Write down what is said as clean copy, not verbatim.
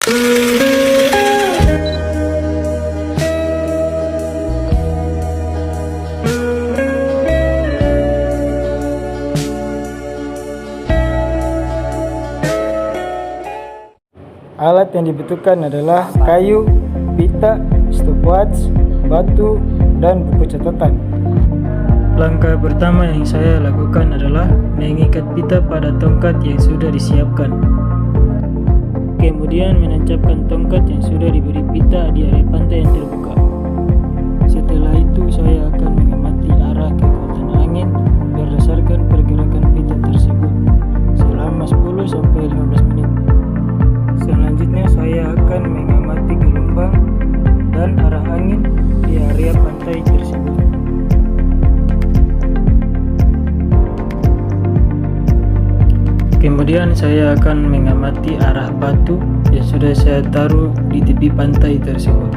Alat yang dibutuhkan adalah kayu, pita, stopwatch, batu, dan buku catatan. Langkah pertama yang saya lakukan adalah mengikat pita pada tongkat yang sudah disiapkan. Kemudian menancapkan tongkat yang sudah diberi pita di area pantai yang terbuka. Setelah itu saya akan mengamati arah kekuatan angin berdasarkan pergerakan pita tersebut selama 10-15 menit. Selanjutnya saya akan mengamati gelombang dan arah angin di area pantai tersebut. Kemudian saya akan mengamati arah batu yang sudah saya taruh di tepi pantai tersebut.